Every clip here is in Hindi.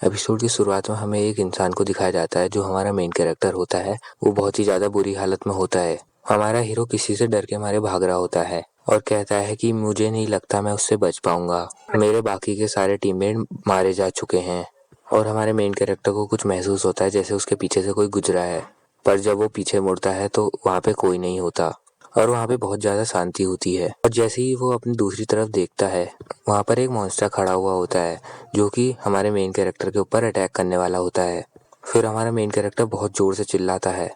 एपिसोड की शुरुआत में हमें एक इंसान को दिखाया जाता है जो हमारा मेन कैरेक्टर होता है। वो बहुत ही ज़्यादा बुरी हालत में होता है। हमारा हीरो किसी से डर के मारे भाग रहा होता है और कहता है कि मुझे नहीं लगता मैं उससे बच पाऊंगा, मेरे बाकी के सारे टीममेट मारे जा चुके हैं। और हमारे मेन कैरेक्टर को कुछ महसूस होता है जैसे उसके पीछे से कोई गुजरा है, पर जब वो पीछे मुड़ता है तो वहाँ पे कोई नहीं होता और वहाँ पे बहुत ज़्यादा शांति होती है। और जैसे ही वो अपनी दूसरी तरफ देखता है, वहाँ पर एक मॉन्स्टर खड़ा हुआ होता है जो कि हमारे मेन कैरेक्टर के ऊपर अटैक करने वाला होता है। फिर हमारा मेन कैरेक्टर बहुत ज़ोर से चिल्लाता है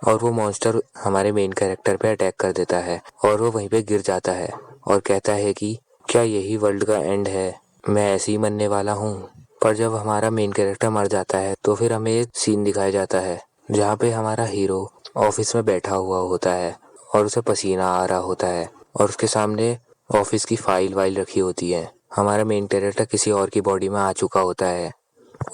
और वो मॉन्स्टर हमारे मेन कैरेक्टर पे अटैक कर देता है और वो वहीं पे गिर जाता है और कहता है कि क्या यही वर्ल्ड का एंड है, मैं ऐसे ही मरने वाला हूँ। पर जब हमारा मेन कैरेक्टर मर जाता है तो फिर हमें एक सीन दिखाया जाता है जहाँ पे हमारा हीरो ऑफिस में बैठा हुआ होता है और उसे पसीना आ रहा होता है और उसके सामने ऑफिस की फाइल वाइल रखी होती है। हमारा मेन कैरेक्टर किसी और की बॉडी में आ चुका होता है।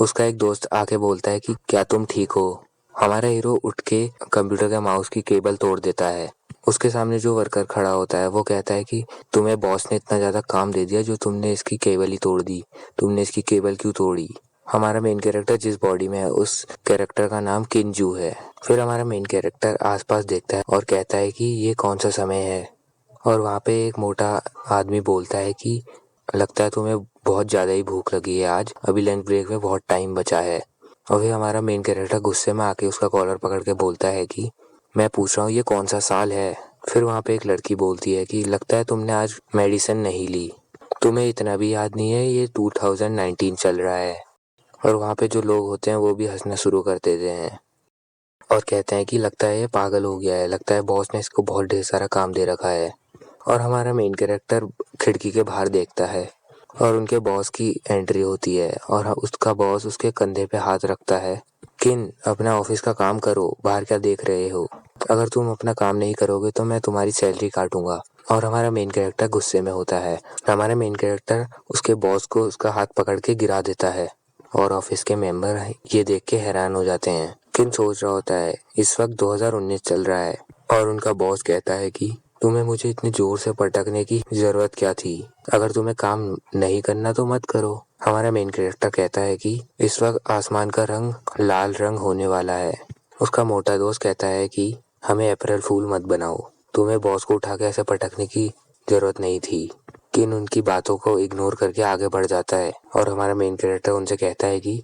उसका एक दोस्त आके बोलता है कि क्या तुम ठीक हो। हमारा हीरो उठ के कंप्यूटर का माउस की केबल तोड़ देता है। उसके सामने जो वर्कर खड़ा होता है वो कहता है कि तुम्हें बॉस ने इतना ज़्यादा काम दे दिया जो तुमने इसकी केबल ही तोड़ दी, तुमने इसकी केबल क्यों तोड़ी। हमारा मेन कैरेक्टर जिस बॉडी में है उस कैरेक्टर का नाम किंजू है। फिर हमारा मेन कैरेक्टर आसपास देखता है और कहता है कि ये कौन सा समय है। और वहाँ पे एक मोटा आदमी बोलता है कि लगता है तुम्हें बहुत ज़्यादा ही भूख लगी है आज, अभी लंच ब्रेक में बहुत टाइम बचा है। और फिर हमारा मेन कैरेक्टर गुस्से में आके उसका कॉलर पकड़ के बोलता है कि मैं पूछ रहा हूँ ये कौन सा साल है। फिर वहाँ पे एक लड़की बोलती है कि लगता है तुमने आज मेडिसिन नहीं ली, तुम्हें इतना भी याद नहीं है ये 2019 चल रहा है। और वहाँ पे जो लोग होते हैं वो भी हंसना शुरू कर देते हैं और कहते हैं कि लगता है ये पागल हो गया है, लगता है बॉस ने इसको बहुत ढेर सारा काम दे रखा है। और हमारा मेन कैरेक्टर खिड़की के बाहर देखता है और उनके बॉस की एंट्री होती है और उसका बॉस उसके कंधे पे हाथ रखता है। किन, अपना ऑफिस का काम करो, बाहर क्या देख रहे हो, अगर तुम अपना काम नहीं करोगे तो मैं तुम्हारी सैलरी काटूंगा। और हमारा मेन कैरेक्टर गुस्से में होता है। हमारा मेन कैरेक्टर उसके बॉस को उसका हाथ पकड़ के गिरा देता है और ऑफिस के मेंबर ये देख के हैरान हो जाते हैं। किन सोच रहा होता है इस वक्त 2019 चल रहा है और उनका बॉस कहता है कि तुम्हें मुझे इतनी जोर से पटकने की जरूरत क्या थी, अगर तुम्हें काम नहीं करना तो मत करो। हमारा मेन कैरेक्टर कहता है कि इस वक्त आसमान का रंग लाल रंग होने वाला है। उसका मोटा दोस्त कहता है कि हमें अप्रैल फूल मत बनाओ, तुम्हें बॉस को उठा के ऐसे पटकने की जरूरत नहीं थी। किन उनकी बातों को इग्नोर करके आगे बढ़ जाता है और हमारा मेन कैरेक्टर उनसे कहता है कि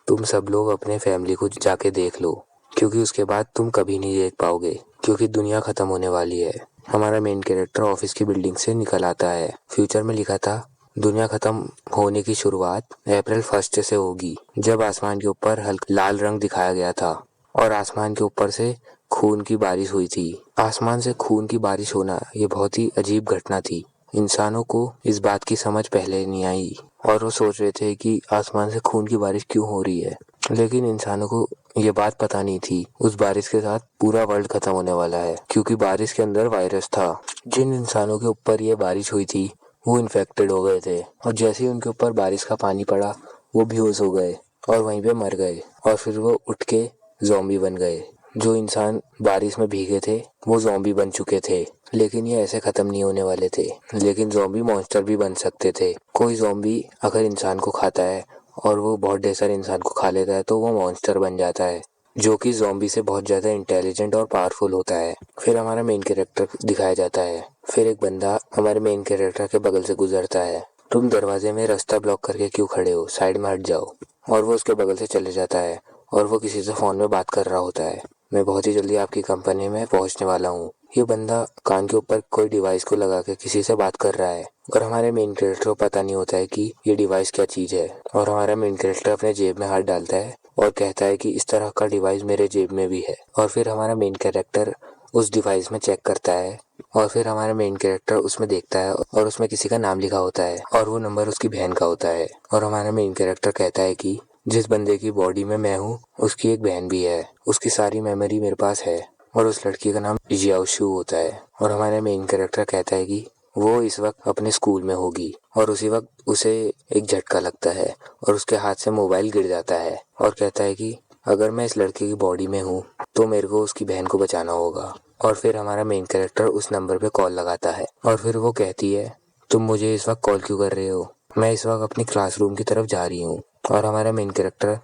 तुम सब लोग अपने फैमिली को जाके देख लो, क्योंकि उसके बाद तुम कभी नहीं देख पाओगे, क्योंकि दुनिया खत्म होने वाली है। हमारा मेन कैरेक्टर ऑफिस की बिल्डिंग से निकल आता है। फ्यूचर में लिखा था दुनिया खत्म होने की शुरुआत अप्रैल 1 से होगी, जब आसमान के ऊपर हल्का लाल रंग दिखाया गया था और आसमान के ऊपर से खून की बारिश हुई थी। आसमान से खून की बारिश होना ये बहुत ही अजीब घटना थी। इंसानों को इस बात की समझ पहले नहीं आई और वो सोच रहे थे कि आसमान से खून की बारिश क्यों हो रही है, लेकिन इंसानों को ये बात पता नहीं थी उस बारिश के साथ पूरा वर्ल्ड खत्म होने वाला है, क्योंकि बारिश के अंदर वायरस था। जिन इंसानों के ऊपर ये बारिश हुई थी वो इन्फेक्टेड हो गए थे और जैसे ही उनके ऊपर बारिश का पानी पड़ा वो बेहोश हो गए और वहीं पे मर गए और फिर वो उठ के ज़ॉम्बी बन गए। जो इंसान बारिश में भीगे थे वो ज़ॉम्बी बन चुके थे, लेकिन ये ऐसे खत्म नहीं होने वाले थे। लेकिन ज़ॉम्बी मॉन्स्टर भी बन सकते थे। कोई ज़ॉम्बी अगर इंसान को खाता है और वो बहुत ढेर सारे इंसान को खा लेता है तो वो मॉन्स्टर बन जाता है, जो कि ज़ॉम्बी से बहुत ज़्यादा इंटेलिजेंट और पावरफुल होता है। फिर हमारा मेन कैरेक्टर दिखाया जाता है। फिर एक बंदा हमारे मेन कैरेक्टर के बगल से गुजरता है। तुम दरवाजे में रास्ता ब्लॉक करके क्यों खड़े हो, साइड में हट जाओ। और वो उसके बगल से चले जाता है और वो किसी से फ़ोन में बात कर रहा होता है। मैं बहुत ही जल्दी आपकी कंपनी में पहुंचने वाला हूँ। ये बंदा कान के ऊपर कोई डिवाइस को लगा के किसी से बात कर रहा है और हमारे मेन कैरेक्टर को पता नहीं होता है कि ये डिवाइस क्या चीज़ है। और हमारा मेन कैरेक्टर अपने जेब में हाथ डालता है और कहता है कि इस तरह का डिवाइस मेरे जेब में भी है। और फिर हमारा मेन कैरेक्टर उस डिवाइस में चेक करता है और फिर हमारा मेन कैरेक्टर उसमें देखता है और उसमें किसी का नाम लिखा होता है और वो नंबर उसकी बहन का होता है। और हमारा मेन कैरेक्टर कहता है कि जिस बंदे की बॉडी में मैं हूँ उसकी एक बहन भी है, उसकी सारी मेमोरी मेरे पास है और उस लड़की का नाम जियाओशु होता है। और हमारा मेन कैरेक्टर कहता है कि वो इस वक्त अपने स्कूल में होगी और उसी वक्त उसे एक झटका लगता है और उसके हाथ से मोबाइल गिर जाता है और कहता है कि अगर मैं इस लड़के की बॉडी में हूँ तो मेरे को उसकी बहन को बचाना होगा। और फिर हमारा मेन कैरेक्टर उस नंबर पे कॉल लगाता है और फिर वो कहती है तुम मुझे इस वक्त कॉल क्यों कर रहे हो, मैं इस वक्त अपनी क्लासरूम की तरफ जा रही हूँ। और हमारा मेन कैरेक्टर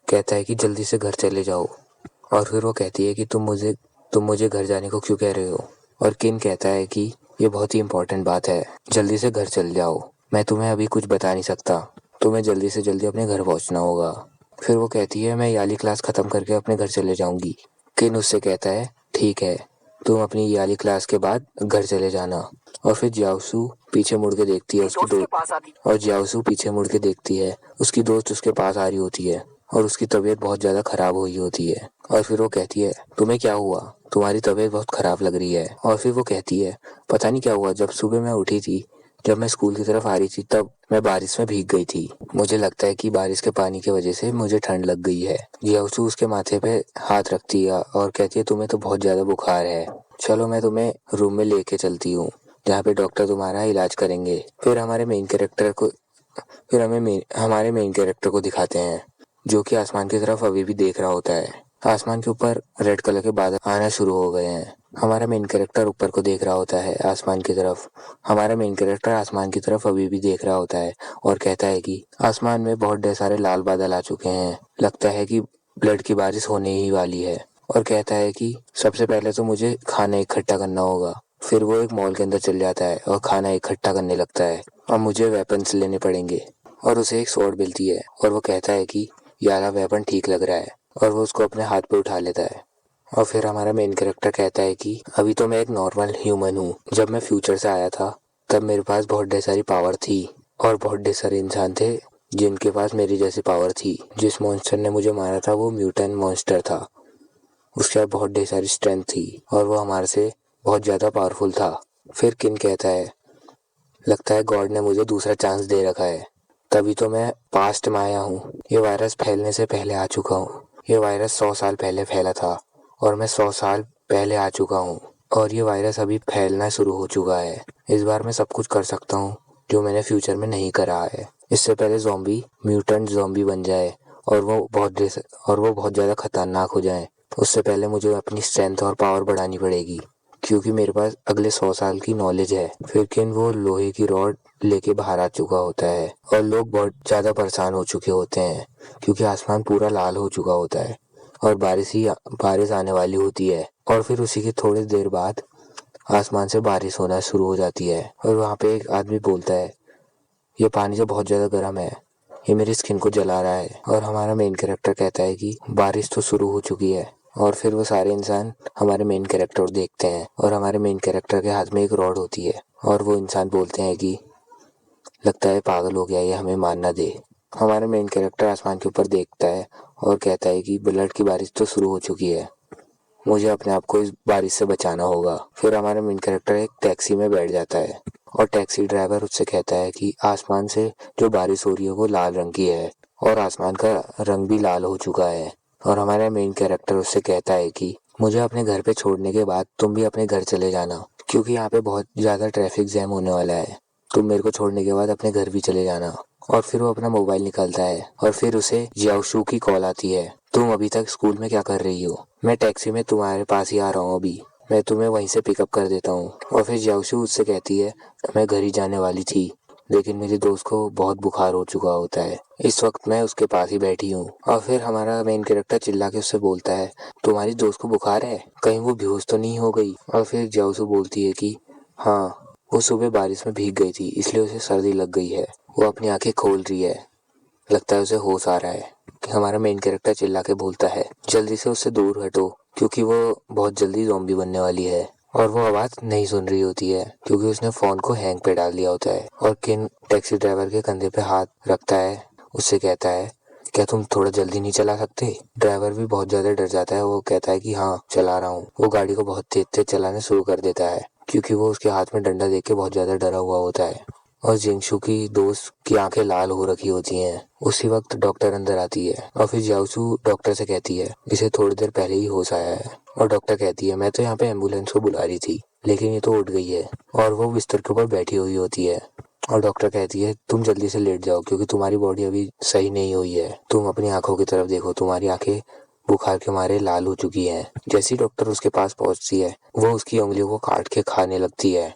कहता है कि जल्दी से घर चले जाओ। और फिर वो कहती है कि तुम मुझे घर जाने को क्यों कह रहे हो। और किन कहता है कि ये बहुत ही इम्पोर्टेंट बात है, जल्दी से घर चल जाओ, मैं तुम्हें अभी कुछ बता नहीं सकता, तुम्हें जल्दी से जल्दी अपने घर पहुंचना होगा। फिर वो कहती है मैं ये वाली क्लास ख़त्म करके अपने घर चले जाऊंगी। किन उससे कहता है ठीक है, तुम अपनी ये वाली क्लास के बाद घर चले जाना। और फिर जियाओसू पीछे मुड़ के देखती है उसकी दोस्त उसके पास आ रही होती है और उसकी तबीयत बहुत ज़्यादा ख़राब हुई होती है। और फिर वो कहती है तुम्हें क्या हुआ, तुम्हारी तबीयत बहुत ख़राब लग रही है। और फिर वो कहती है पता नहीं क्या हुआ, जब सुबह मैं उठी थी, जब मैं स्कूल की तरफ आ रही थी तब मैं बारिश में भीग गई थी, मुझे लगता है कि बारिश के पानी की वजह से मुझे ठंड लग गई है। जियाओसू उसके माथे पे हाथ रखती है और कहती है तुम्हें तो बहुत ज़्यादा बुखार है, चलो मैं तुम्हें रूम में लेके चलती हूँ जहाँ पे डॉक्टर तुम्हारा इलाज करेंगे। फिर हमारे मेन कैरेक्टर को दिखाते हैं जो कि आसमान की तरफ अभी भी देख रहा होता है। आसमान के ऊपर रेड कलर के बादल आना शुरू हो गए हैं। हमारा मेन कैरेक्टर ऊपर को देख रहा होता है आसमान की तरफ। हमारा मेन कैरेक्टर आसमान की तरफ अभी भी देख रहा होता है और कहता है कि आसमान में बहुत ढेर सारे लाल बादल आ चुके हैं, लगता है कि ब्लड की बारिश होने ही वाली है। और कहता है कि सबसे पहले तो मुझे खाना इकट्ठा करना होगा। फिर वो एक मॉल के अंदर चल जाता है और खाना इकट्ठा करने लगता है और मुझे वेपन्स लेने पड़ेंगे। और उसे एक स्वॉर्ड मिलती है और वो कहता है कि ये वाला वेपन ठीक लग रहा है और वो उसको अपने हाथ पे उठा लेता है। और फिर हमारा मेन कैरेक्टर कहता है कि अभी तो मैं एक नॉर्मल ह्यूमन हूँ, जब मैं फ्यूचर से आया था तब मेरे पास बहुत ढेर सारी पावर थी और बहुत ढेर सारे इंसान थे जिनके पास मेरी जैसी पावर थी। जिस मॉन्स्टर ने मुझे मारा था वो म्यूटेंट मॉन्स्टर था, उसके पास बहुत ढेर सारी स्ट्रेंथ थी और वो हमारे से बहुत ज़्यादा पावरफुल था। फिर किन कहता है लगता है गॉड ने मुझे दूसरा चांस दे रखा है, तभी तो मैं पास्ट में आया हूँ। ये वायरस फैलने से पहले आ चुका हूँ, ये वायरस 100 साल पहले फैला था और मैं 100 साल पहले आ चुका हूँ और ये वायरस अभी फैलना शुरू हो चुका है। इस बार मैं सब कुछ कर सकता हूँ जो मैंने फ्यूचर में नहीं करा है। इससे पहले म्यूटेंट ज़ॉम्बी बन जाए और वो बहुत ज़्यादा खतरनाक हो जाए, उससे पहले मुझे अपनी स्ट्रेंथ और पावर बढ़ानी पड़ेगी क्योंकि मेरे पास अगले 100 साल की नॉलेज है। फिर किन वो लोहे की रॉड लेके बाहर आ चुका होता है और लोग बहुत ज़्यादा परेशान हो चुके होते हैं क्योंकि आसमान पूरा लाल हो चुका होता है और बारिश आने वाली होती है। और फिर उसी के थोड़ी देर बाद आसमान से बारिश होना शुरू हो जाती है और वहाँ पे एक आदमी बोलता है ये पानी तो बहुत ज़्यादा गर्म है, ये मेरी स्किन को जला रहा है। और हमारा मेन कैरेक्टर कहता है कि बारिश तो शुरू हो चुकी है। और फिर वो सारे इंसान हमारे मेन कैरेक्टर को देखते हैं और हमारे मेन कैरेक्टर के हाथ में एक रॉड होती है और वो इंसान बोलते हैं कि लगता है पागल हो गया, ये हमें मार ना दे। हमारा मेन कैरेक्टर आसमान के ऊपर देखता है और कहता है कि ब्लड की बारिश तो शुरू हो चुकी है, मुझे अपने आप को इस बारिश से बचाना होगा। फिर हमारा मेन कैरेक्टर एक टैक्सी में बैठ जाता है और टैक्सी ड्राइवर उससे कहता है कि आसमान से जो बारिश हो रही है वो लाल रंग की है और आसमान का रंग भी लाल हो चुका है। और हमारा मेन कैरेक्टर उससे कहता है कि मुझे अपने घर पे छोड़ने के बाद तुम भी अपने घर चले जाना क्योंकि यहाँ पे बहुत ज़्यादा ट्रैफिक जैम होने वाला है, तुम मेरे को छोड़ने के बाद अपने घर भी चले जाना। और फिर वो अपना मोबाइल निकालता है और फिर उसे जियाओशू की कॉल आती है, तुम अभी तक स्कूल में क्या कर रही हो, मैं टैक्सी में तुम्हारे पास ही आ रहा हूँ, अभी मैं तुम्हें वहीं से पिकअप कर देता हूँ। और फिर जियाओशू उससे कहती है मैं घर ही जाने वाली थी लेकिन मेरी दोस्त को बहुत बुखार हो चुका होता है, इस वक्त मैं उसके पास ही बैठी हूँ। और फिर हमारा मेन कैरेक्टर चिल्ला के उससे बोलता है तुम्हारी दोस्त को बुखार है, कहीं वो बेहोश तो नहीं हो गई। और फिर जियाओशू बोलती है कि हाँ, वो सुबह बारिश में भीग गई थी इसलिए उसे सर्दी लग गई है, वो अपनी आंखें खोल रही है, लगता है उसे होश आ रहा है। कि हमारा मेन कैरेक्टर चिल्ला के बोलता है जल्दी से उससे दूर हटो क्योंकि वो बहुत जल्दी ज़ॉम्बी बनने वाली है। और वो आवाज़ नहीं सुन रही होती है क्योंकि उसने फ़ोन को हैंग पे डाल दिया होता है। और किन टैक्सी ड्राइवर के कंधे पे हाथ रखता है, उससे कहता है क्या तुम थोड़ा जल्दी नहीं चला सकते। ड्राइवर भी बहुत ज़्यादा डर जाता है, वो कहता है कि हाँ चला रहा हूँ। वो गाड़ी को बहुत तेज तेज चलाना शुरू कर देता है क्योंकि वो उसके हाथ में डंडा देख के बहुत ज़्यादा डरा हुआ होता है। और जिंगशू की दोस्त की आंखें लाल हो रखी होती हैं। उसी वक्त डॉक्टर अंदर आती है और फिर जियाओशू डॉक्टर से कहती है इसे थोड़ी देर पहले ही होश आया है। और डॉक्टर कहती है मैं तो यहाँ पे एम्बुलेंस को बुला रही थी लेकिन ये तो उठ गई है। और वो बिस्तर के ऊपर बैठी हुई होती है और डॉक्टर कहती है तुम जल्दी से लेट जाओ क्योंकि तुम्हारी बॉडी अभी सही नहीं हुई है, तुम अपनी आंखों की तरफ देखो, तुम्हारी आंखें बुखार के मारे लाल हो चुकी हैं। जैसे ही डॉक्टर उसके पास पहुंचती है वो उसकी उंगलियों को काट के खाने लगती है